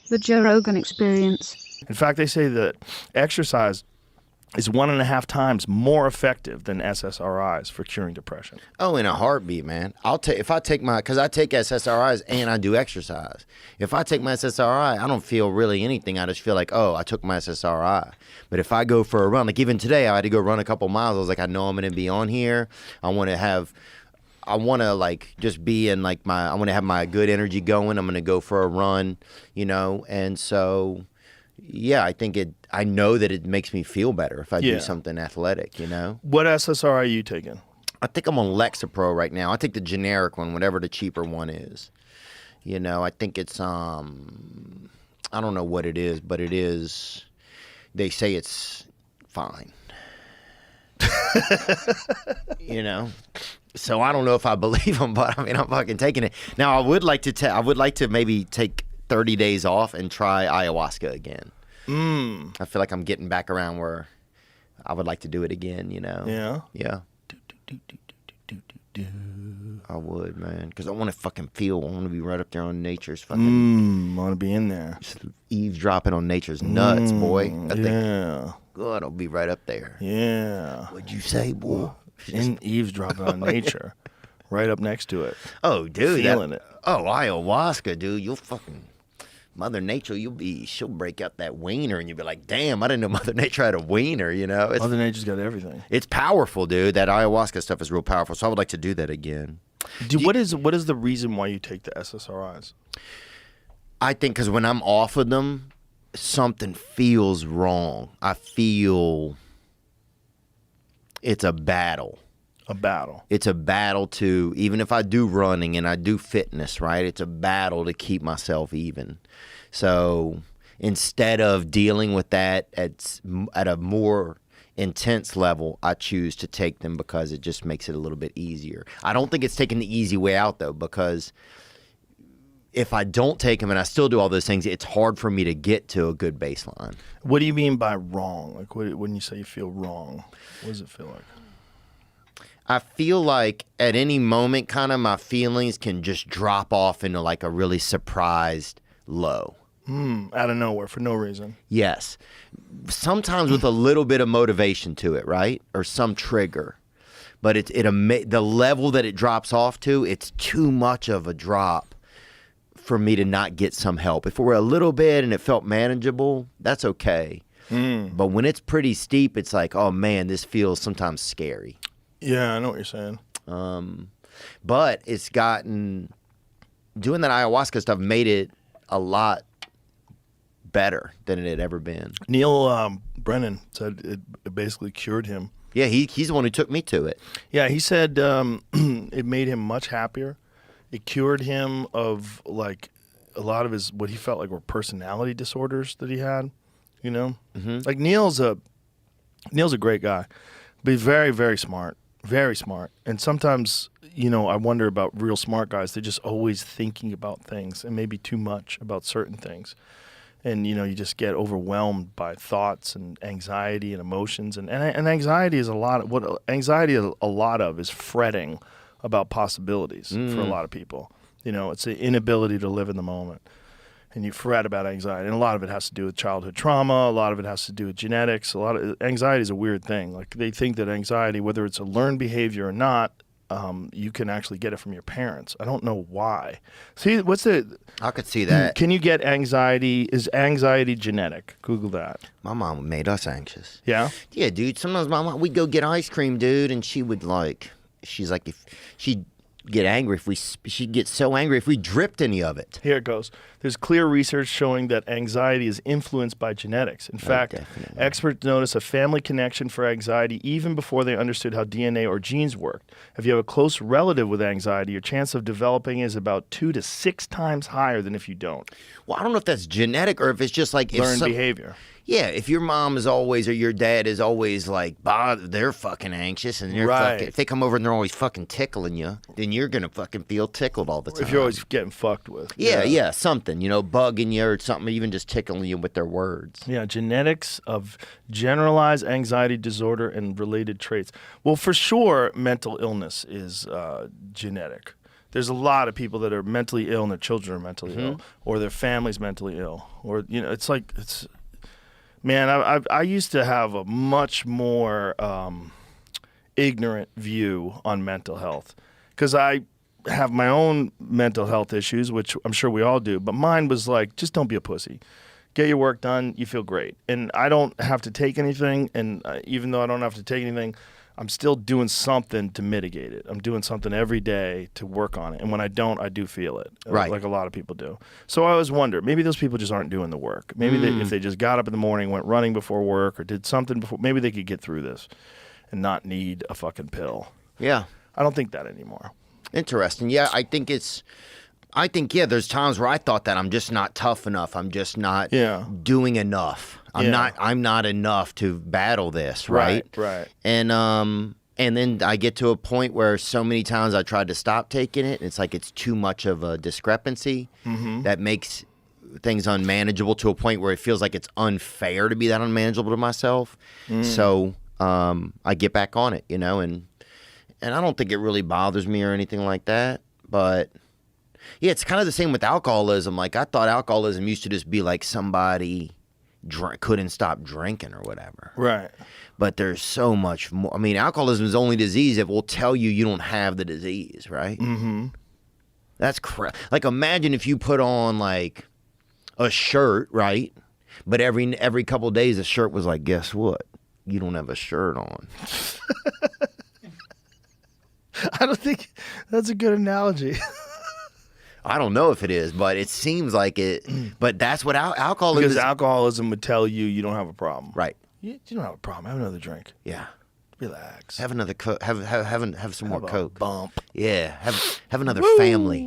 The Joe Rogan Experience. In fact, they say that exercise is 1.5 times more effective than SSRIs for curing depression. Oh, in a heartbeat, man. If I take because I take SSRIs and I do exercise. If I take my SSRI, I don't feel really anything. I just feel like, oh, I took my SSRI. But if I go for a run, like even today, I had to go run a couple miles. I was like, I know I'm going to be on here. I want to like just be in like I want to have my good energy going. I'm going to go for a run, you know, and so. Yeah, I know that it makes me feel better if I do something athletic, you know? What SSRI are you taking? I think I'm on Lexapro right now. I take the generic one, whatever the cheaper one is. You know, I think it's, I don't know what it is, but it is, they say it's fine. You know? So I don't know if I believe them, but I mean, I'm fucking taking it. Now, I would like to maybe take 30 days off and try ayahuasca again. I feel like I'm getting back around where I would like to do it again, you know? Yeah? Yeah. I would, man. Because I want to fucking feel. I want to be right up there on nature's fucking... want to be in there. Just eavesdropping on nature's nuts, boy. Yeah. God, I'll be right up there. Yeah. What'd you say, boy? Eavesdropping on nature. Right up next to it. Oh, dude. Feeling it. Oh, ayahuasca, dude. You'll fucking... Mother Nature, she'll break out that wiener and you'll be like, damn, I didn't know Mother Nature had a wiener, you know? Mother Nature's got everything. It's powerful, dude. That ayahuasca stuff is real powerful, so I would like to do that again. What is the reason why you take the SSRIs? I think because when I'm off of them, something feels wrong. I feel it's a battle. A battle. It's a battle to, even if I do running and I do fitness, right? It's a battle to keep myself even. So instead of dealing with that at a more intense level, I choose to take them because it just makes it a little bit easier. I don't think it's taking the easy way out, though, because if I don't take them and I still do all those things, it's hard for me to get to a good baseline. What do you mean by wrong? Like, when you say you feel wrong, what does it feel like? I feel like at any moment, kind of my feelings can just drop off into like a really surprised low. Out of nowhere for no reason. Yes. Sometimes with a little bit of motivation to it, right? Or some trigger. But the level that it drops off to, it's too much of a drop for me to not get some help. If it were a little bit and it felt manageable, that's okay. But when it's pretty steep, it's like, oh man, this feels sometimes scary. Yeah, I know what you're saying. But it's doing that ayahuasca stuff made it a lot better than it had ever been. Neil Brennan said it basically cured him. Yeah, he's the one who took me to it. Yeah, he said it made him much happier. It cured him of like a lot of his, what he felt like were personality disorders that he had, you know? Like Neil's a great guy, but he's very, very smart. Very smart. And sometimes, you know, I wonder about real smart guys. They're just always thinking about things and maybe too much about certain things. And, you know, you just get overwhelmed by thoughts and anxiety and emotions. And anxiety is a lot of is fretting about possibilities for a lot of people. You know, it's the inability to live in the moment. And you fret about anxiety. And a lot of it has to do with childhood trauma. A lot of it has to do with genetics. Anxiety is a weird thing. Like they think that anxiety, whether it's a learned behavior or not, you can actually get it from your parents. I don't know why. See, I could see that. Can you get anxiety? Is anxiety genetic? Google that. My mom made us anxious. Yeah? Yeah, dude. Sometimes my mom, we'd go get ice cream, dude, and she's like, if she'd get angry she'd get so angry if we dripped any of it. Here it goes. There's clear research showing that anxiety is influenced by genetics. In fact, experts notice a family connection for anxiety even before they understood how DNA or genes worked. If you have a close relative with anxiety, your chance of developing is about 2 to 6 times higher than if you don't. Well, I don't know if that's genetic or if it's just like learned behavior. Yeah, if your mom is always or your dad is always like, they're fucking anxious and they're fucking, if they come over and they're always fucking tickling you, then you're going to fucking feel tickled all the time. If you're always getting fucked with. Yeah, something, you know, bugging you or something, even just tickling you with their words. Yeah, genetics of generalized anxiety disorder and related traits. Well, for sure, mental illness is genetic. there's a lot of people that are mentally ill and their children are mentally ill, or their family's mentally ill, or it's like man, I used to have a much more ignorant view on mental health because I have my own mental health issues, which I'm sure we all do, but mine was like, just don't be a pussy. Get your work done, you feel great. And I don't have to take anything, and even though I don't have to take anything, I'm still doing something to mitigate it. I'm doing something every day to work on it. And when I don't, I do feel it, right, like a lot of people do. So I always wonder, maybe those people just aren't doing the work. Maybe if they just got up in the morning, went running before work, or did something before, maybe they could get through this and not need a fucking pill. Yeah. I don't think that anymore. Interesting. Yeah, I think there's times where I thought that I'm just not tough enough. I'm just not doing enough. I'm not enough to battle this, right? Right. And then I get to a point where so many times I tried to stop taking it, and it's like it's too much of a discrepancy that makes things unmanageable to a point where it feels like it's unfair to be that unmanageable to myself. So I get back on it, and I don't think it really bothers me or anything like that, but yeah, it's kind of the same with alcoholism. Like, I thought alcoholism used to just be like somebody couldn't stop drinking or whatever. Right. But there's so much more. I mean, alcoholism is the only disease that will tell you don't have the disease, right? Mm-hmm. That's like, imagine if you put on like a shirt, right? But every couple of days, the shirt was like, guess what? You don't have a shirt on. I don't think that's a good analogy. I don't know if it is, but it seems like it. But that's what alcoholism is. Because alcoholism would tell you don't have a problem. Right. You don't have a problem. Have another drink. Yeah. Relax. Have another Coke. Have some more Coke. Bump. Yeah. Have another family.